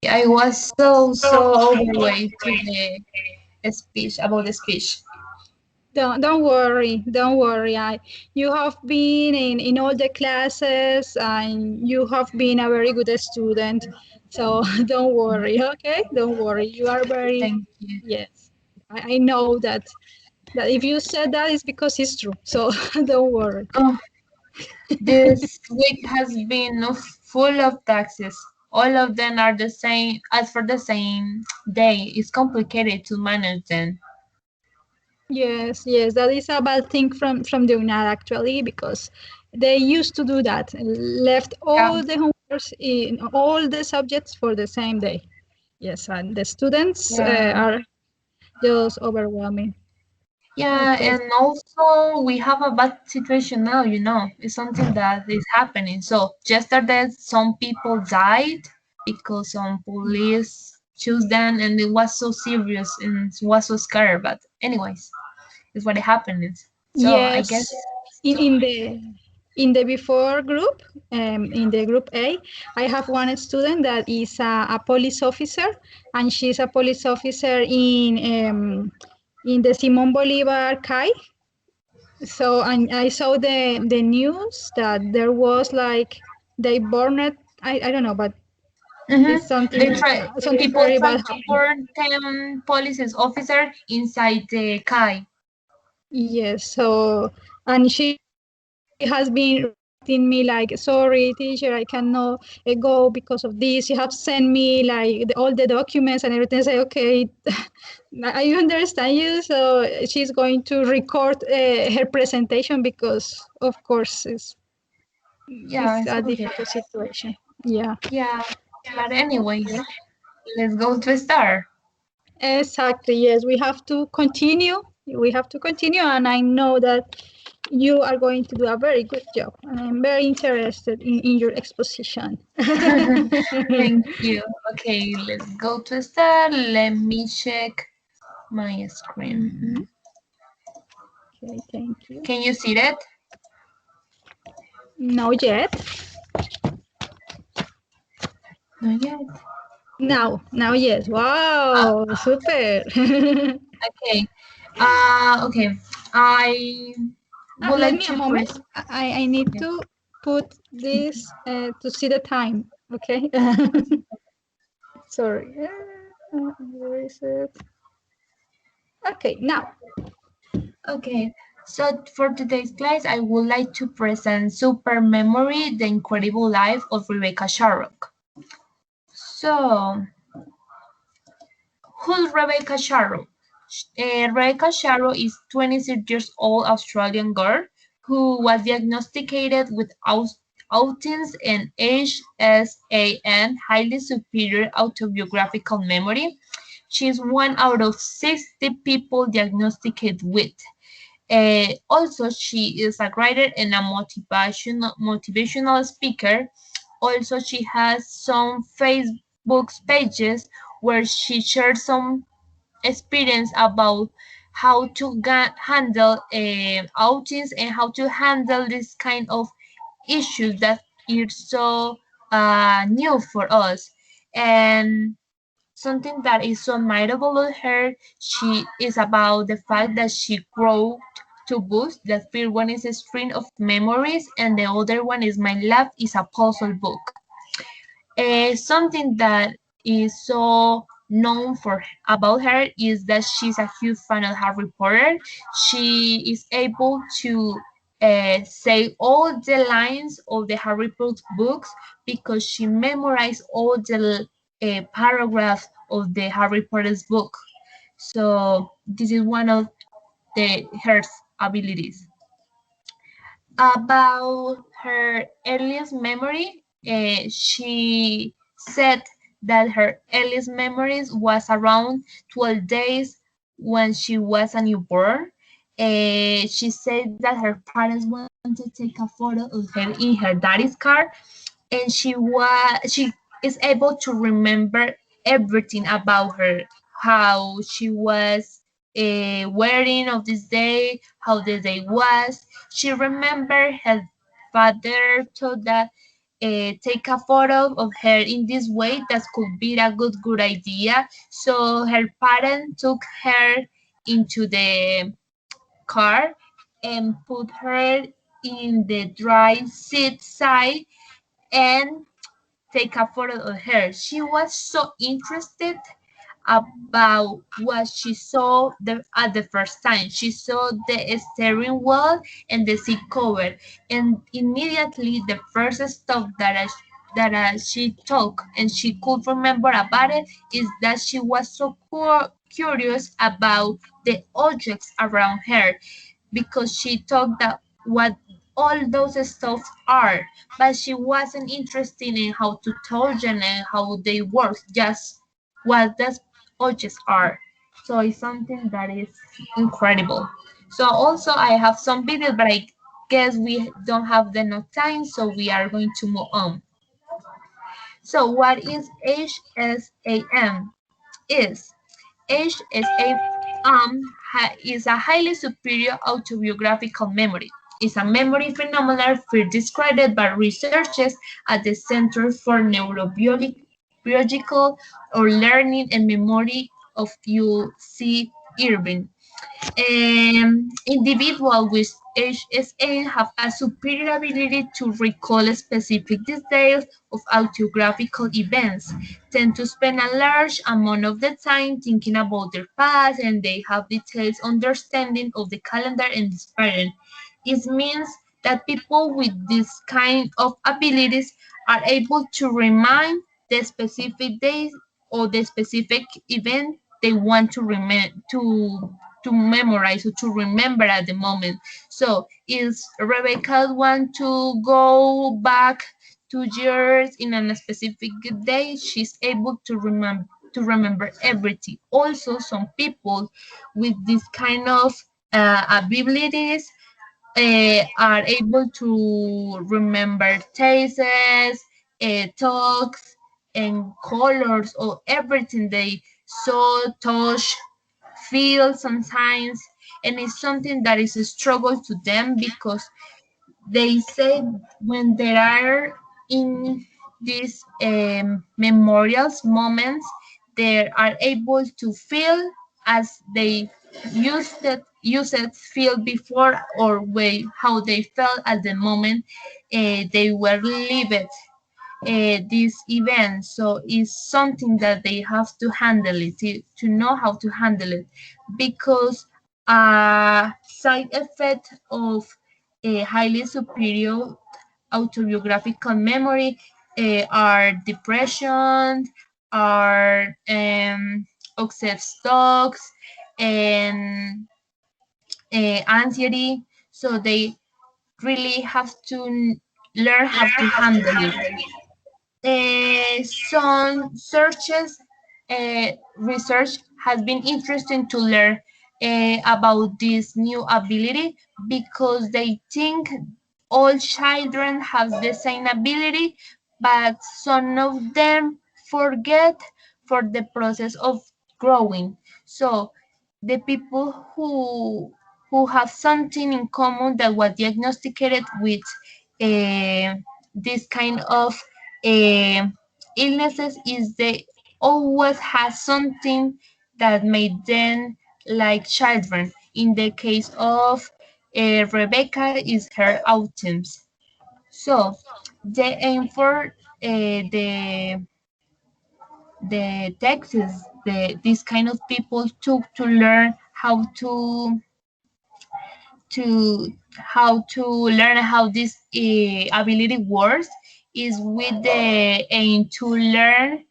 I was so overweight to the speech about the speech. Don't worry, don't worry. You have been in all the classes and you have been a very good student. So don't worry, okay? Don't worry. You are very, Thank you. yes. I know that if you said that, it's because it's true. So don't worry. Oh, this week has been full of taxes. All of them are the same as for the same day. It's complicated to manage them. Yes, yes, that is a bad thing from the UNAD actually because they used to do that, left Yeah, all the homeworks in all the subjects for the same day. Yes, and the students yeah. are just overwhelming. Yeah, Okay. and also we have a bad situation now, it's something that is happening. So yesterday some people died because some police choose them and it was so serious and it was so scary. But anyways, it's what happened. So I guess Yes, in the before group, in the group A, I have one student that is a police officer, and she's a police officer in the Simon Bolivar CAI. So and I saw the news that there was like they burned. I don't know, but hmm it's something they try something people very try bad to happened. burn 10 police officer inside the Kai. Yes. So and she has been writing me like, sorry, teacher, I cannot go because of this. She have sent me like all the documents and everything. I say, okay, I understand you. So she's going to record her presentation because, of course, Yeah, it's it's a complicated. difficult situation. Yeah, Yeah, but anyways, let's go to start. exactly. Yes, we have to continue. We have to continue, and I know that you are going to do a very good job. And I'm very interested in your exposition. Thank you. Okay, let's go to start. Let me check my Mhm. screen. Okay, thank you. Can you see that? Not yet. Not yet. Now, yes. Wow, super. Okay. Okay. I would Let like me a to moment. press. I need to put this to see the time. Okay. Sorry. Where is it? Okay, now. Okay. So for today's class, I would like to present Super Memory: The Incredible Life of Rebecca Sharrock. So, who's Rebecca Sharrock? Rebecca Sharrock is 26 years old Australian girl who was diagnosed with autism and HSAN, highly superior autobiographical memory. She is one out of 60 people diagnosed with. Also, she is a writer and a motivational speaker. Also, she has some Facebook pages where she shares some experience about how to handle autism and how to handle this kind of issues that is so new for us. And something that is so admirable of her, she is about the fact that she wrote two books. The first one is a string of memories, and the other one is My Life is a Puzzle Book. Something that is so known for about her is that she's a huge fan of Harry Potter. She is able to say all the lines of the Harry Potter books because she memorized all the paragraphs of the Harry Potter's book. So this is one of the her abilities. About her earliest memory, she said that her earliest memories was around 12 days when she was a newborn. She said that her parents wanted to take a photo of her in her daddy's car, and she is able to remember everything about her, how she was wearing of this day, how the day was. She remembered her father told that take a photo of her in this way, that could be a good idea. So her parents took her into the car and put her in the dry seat side and take a photo of her. She was so interested about what she saw at the first time. She saw the steering wheel and the seat cover, and immediately the first stuff she took and she could remember about it is that she was so curious about the objects around her, because she thought that what all those stuff are, but she wasn't interested in how to touch them and how they work, just what those objects are. So it's something that is incredible. So also I have some videos, but I guess we don't have enough time, so we are going to move on. So what is HSAM? Is HSAM is a highly superior autobiographical memory. It's a memory phenomenon first described by researchers at the Center for Neurobiological or Learning and Memory of UC Irvine. Individuals with HSA have a superior ability to recall specific details of autographical events, tend to spend a large amount of the time thinking about their past, and they have detailed understanding of the calendar and this pattern. It means that people with this kind of abilities are able to remind the specific days or the specific event they want to to memorize or to remember at the moment. So if Rebecca want to go back 2 years in a specific day, she's able to remember everything. Also, some people with this kind of abilities are able to remember tastes, talks, and colors, or everything they saw, touch, feel sometimes. And it's something that is a struggle to them, because they say when they are in these memorials moments, they are able to feel as they used feel before, or way how they felt at the moment they were living this event. So it's something that they have to handle it, to know how to handle it, because a side effect of a highly superior autobiographical memory are depression, are obsessive thoughts, and anxiety. So they really have to learn how to handle it. Some searches, research has been interesting to learn about this new ability, because they think all children have the same ability, but some of them forget for the process of growing. So the people who have something in common that was diagnosticated with uh, this kind of uh, illnesses is they always has something that made them like children. In the case of Rebecca, is her autism. So the aim for the Texas, this kind of people took to learn how to learn how this ability works, is with the aim to learn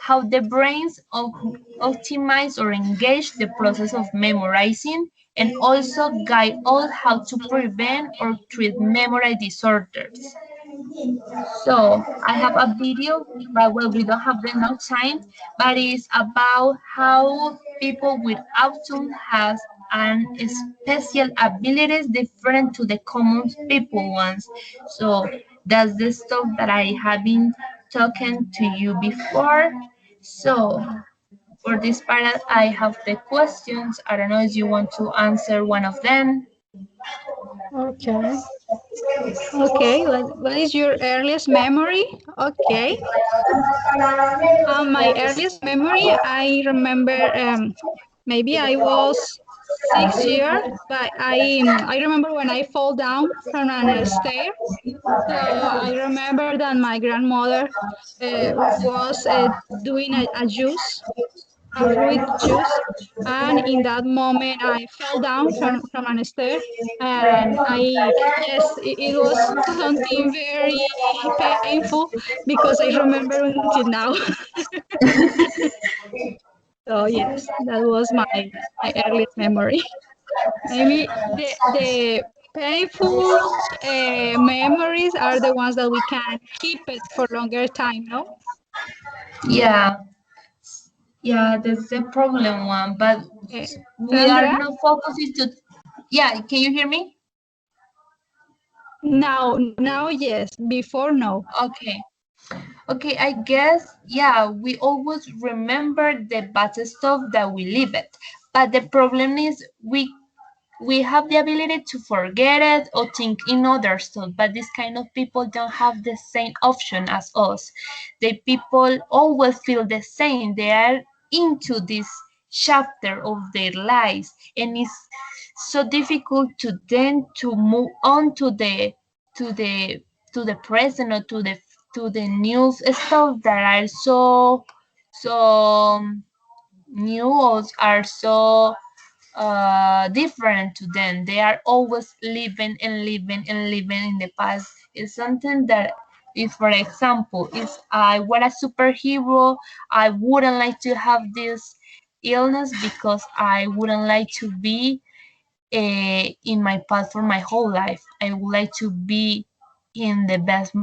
how the brains optimize or engage the process of memorizing, and also guide all how to prevent or treat memory disorders. So I have a video, but well, we don't have enough time, but it's about how people with autism has an special abilities different to the common people ones. So that's the stuff that I have been talking to you before. So for this part, I have the questions. I don't know if you want to answer one of them. Okay. Okay. What is your earliest memory? Okay. My earliest memory, I remember maybe I was 6 years, but I remember when I fall down from an stair. So I remember that my grandmother was doing a juice, a fruit juice, and in that moment I fell down from an stair, and yes, it was something very painful because I remember until now. So yes, that was my earliest memory. Maybe the painful memories are the ones that we can keep it for longer time, no? Yeah, yeah, that's the problem one, but we are Sandra, not focusing to, yeah, can you hear me? now yes, before no. Okay. Okay, I guess, yeah, we always remember the bad stuff that we live it. But the problem is we have the ability to forget it or think in other stuff, but this kind of people don't have the same option as us. The people always feel the same. They are into this chapter of their lives, and it's so difficult to then to move on to the to the present or to the news stuff that are so new or are so different to them. They are always living and living and living in the past. It's something that if, for example, if I were a superhero, I wouldn't like to have this illness because I wouldn't like to be in my past for my whole life. I would like to be in the best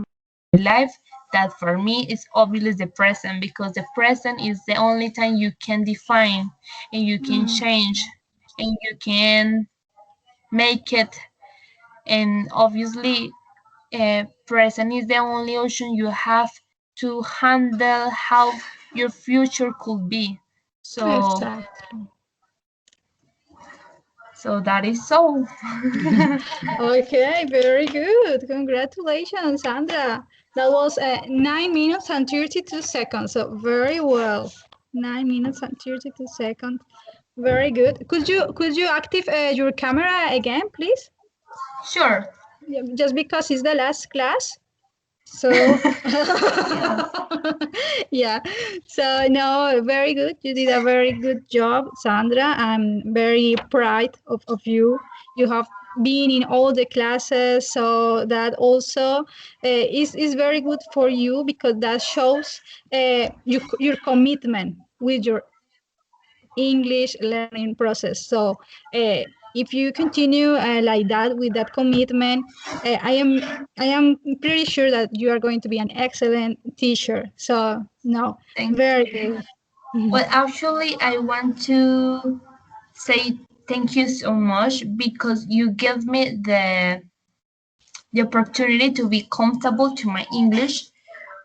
life. That for me is obviously the present, because the present is the only time you can define and you can Mm, change and you can make it. And obviously present is the only option you have to handle how your future could be. So exactly. that is so. Okay, very good. Congratulations, Sandra. That was 9 minutes and 32 seconds. So very well. 9 minutes and 32 seconds. Very good. Could you active your camera again, please? Sure. Yeah, just because it's the last class. So Yeah. yeah. So no, very good. You did a very good job, Sandra. I'm very proud of you. You have been in all the classes, so that also is very good for you because that shows your commitment with your English learning process. So if you continue like that with that commitment, I am pretty sure that you are going to be an excellent teacher. So no, Thank very you. good. Mhm. Well, actually, I want to say thank you so much because you gave me the opportunity to be comfortable to my English.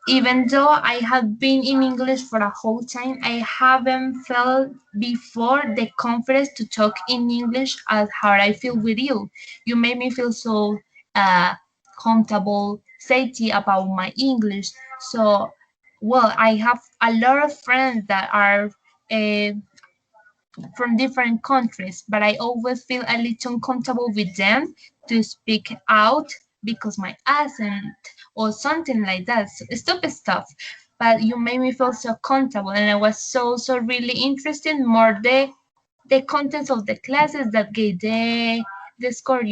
Even though I have been in English for a whole time, I haven't felt before the confidence to talk in English as how I feel with you. You made me feel so uh, comfortable, safety about my English. So, well, I have a lot of friends that are uh, from different countries, but I always feel a little uncomfortable with them to speak out because my accent or something like that. So, stupid stuff. But you made me feel so comfortable, and I was so really interested more the contents of the classes that gave the score,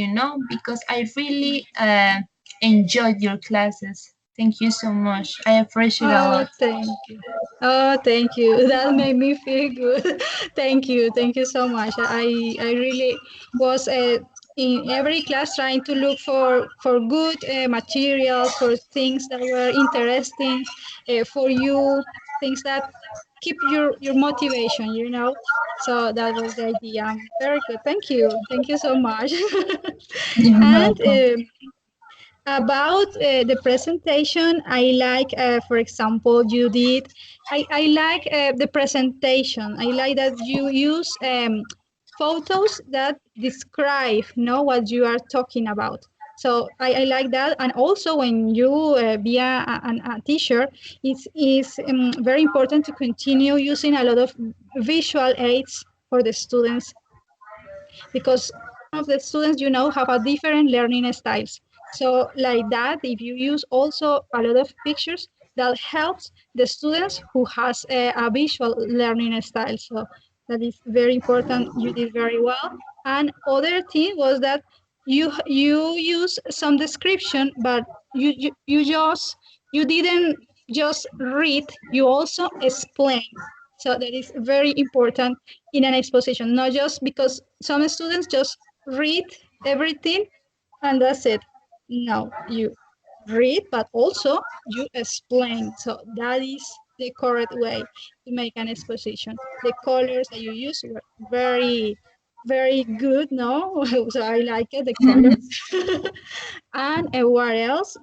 because I really enjoyed your classes. Thank you so much. I appreciate it a Oh, lot. thank you. Oh, thank you. That made me feel good. Thank you. Thank you so much. I really was in every class trying to look for good materials, for things that were interesting for you, things that keep your motivation, you know. So that was the idea. Very good. Thank you. Thank you so much. You're And welcome. about the presentation, I like, for example, you did. I like the presentation. I like that you use photos that describe, what you are talking about. So I like that. And also when you be a teacher, it's very important to continue using a lot of visual aids for the students, because some of the students, have a different learning styles. So like that, if you use also a lot of pictures, that helps the students who has a visual learning style. So that is very important. You did very well. And other thing was that you use some description, but you didn't just read, you also explain. So that is very important in an exposition, not just because some students just read everything and that's it. No, you read, but also you explain. So that is the correct way to make an exposition. The colors that you use were very, very good, no? So I like it, the colors. And what else?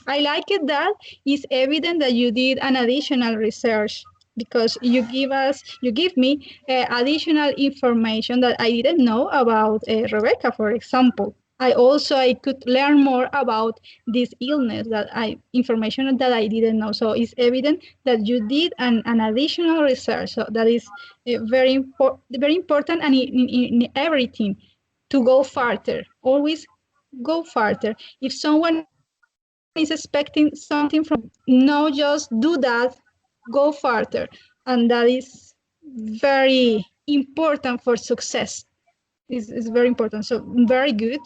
I like it that it's evident that you did an additional research, because you give me additional information that I didn't know about Rebecca, for example. I could learn more about this illness, information that I didn't know. So it's evident that you did an additional research. So that is very important, and in everything, to go further. Always go further. If someone is expecting something from you, no, just do that, go further. And that is very important for success. Is very important. So very good.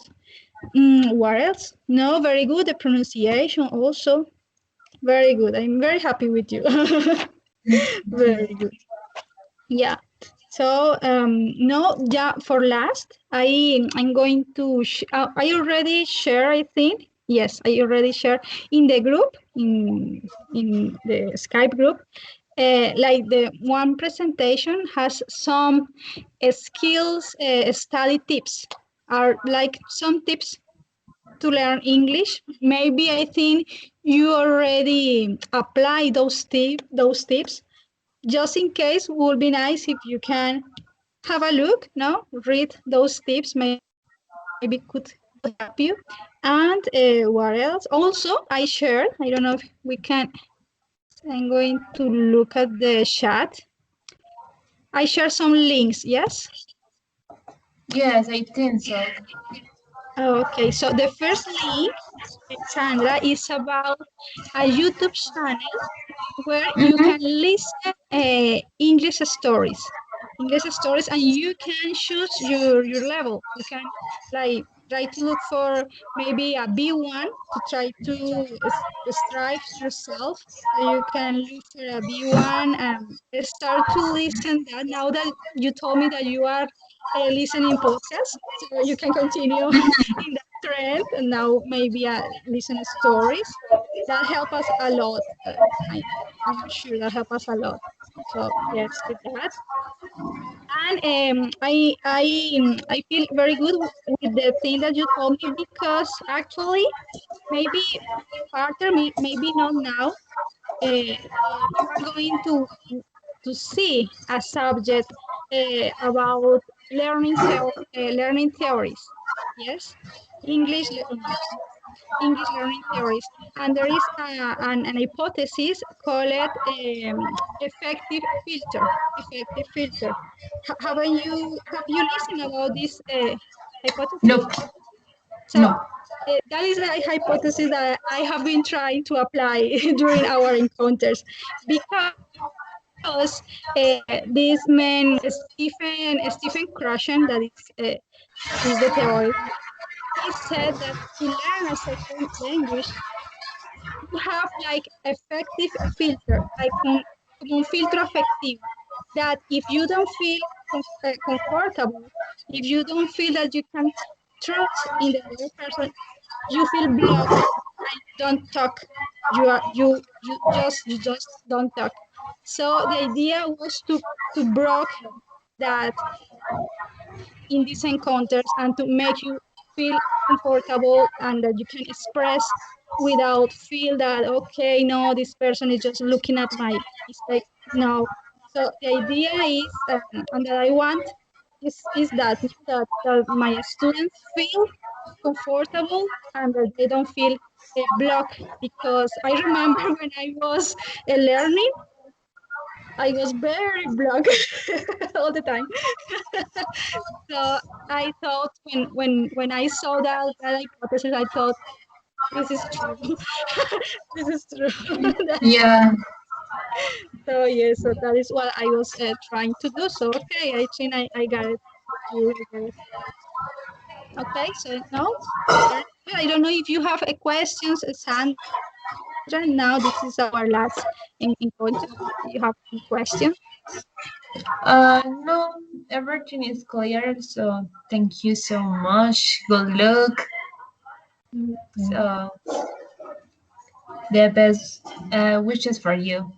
What else? No, very good. The pronunciation also very good. I'm very happy with you. Very good. Yeah. So no, yeah. For last, I'm going to. I already share. I think yes, I already share in the group in the Skype group. Like the one presentation has some skills study tips, are like some tips to learn English. Maybe I think you already apply those tips. Just in case, would be nice if you can have a look, no? Read those tips, maybe could help you. And what else? Also, I shared, I don't know if we can, I'm going to look at the chat. I share some links, yes? Yes, I think so. Okay, so the first link, Sandra, is about a YouTube channel where you Mm-hmm. can listen English stories. English stories, and you can choose your level. You can like try to look for maybe a B1 to try to strive yourself. So you can look for a B1 and start to listen that. Now that you told me that you are listening podcast, so you can continue in that trend, and now maybe listen stories that help us a lot. I'm sure that help us a lot. So yes, with that. And I feel very good with the thing that you told me, because actually maybe further, maybe not now, you are going to see a subject about learning theories. Yes, English English learning theories, and there is an hypothesis called effective filter. Effective filter. Have you listened about this hypothesis? No, So no. that is a hypothesis that I have been trying to apply during our encounters, because this man Stephen Krashen, that is the theory. He said that to learn a second language, you have like effective filter, like un filtro efectivo, that if you don't feel comfortable, if you don't feel that you can trust in the other person, you feel blocked and you don't talk. You just don't talk. So the idea was to block that in these encounters and to make you feel comfortable, and that you can express without feel that, okay, no, this person is just looking at my mistake. No. So the idea is, and that I want is that my students feel comfortable and that they don't feel blocked, because I remember when I was learning, I was very blocked all the time. So I thought when I saw that hypothesis, I thought this is true. This is true. Yeah. So yes, so that is what I was trying to do. So okay, I think I got it. I got it. Okay, so now very good. I don't know if you have a questions, Sandra. Now this is our last in contact. Do you have any questions? No, everything is clear. So thank you so much. Good luck. So the best wishes for you.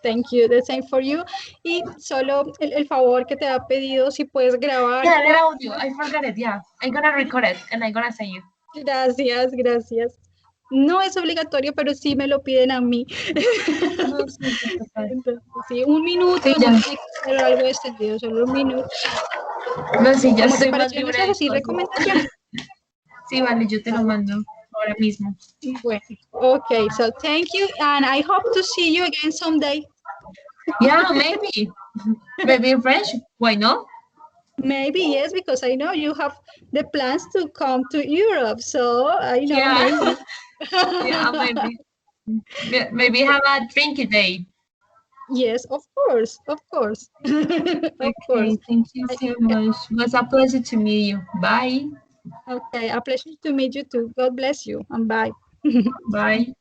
Thank you. The same for you. Y solo el favor que te ha pedido, si puedes grabar, Yeah, por that audio. I forgot it. Yeah, I'm gonna record it and I'm gonna send you. Gracias, gracias. No es obligatorio, pero sí me lo piden a mí. No, sí, sí, total. Entonces, sí, un minuto, Sí, no ya. tiene que ser algo extendido, solo un minuto. No, sí, ya ¿Cómo te estoy más pareció el libre mensaje? de ¿Sí, cosas. recomendación? Sí, vale, yo te lo Vale. mando ahora mismo. Bueno, okay, so thank you, and I hope to see you again someday. Yeah, maybe. Maybe in French. Why not? Maybe, yes, because I know you have the plans to come to Europe, so I know Yeah. maybe. Yeah, maybe. Maybe have a drinky day. Yes, of course, of course. Of course. Okay, thank you I- so much. It was a pleasure to meet you. Bye. Okay, a pleasure to meet you too. God bless you, and bye. Bye.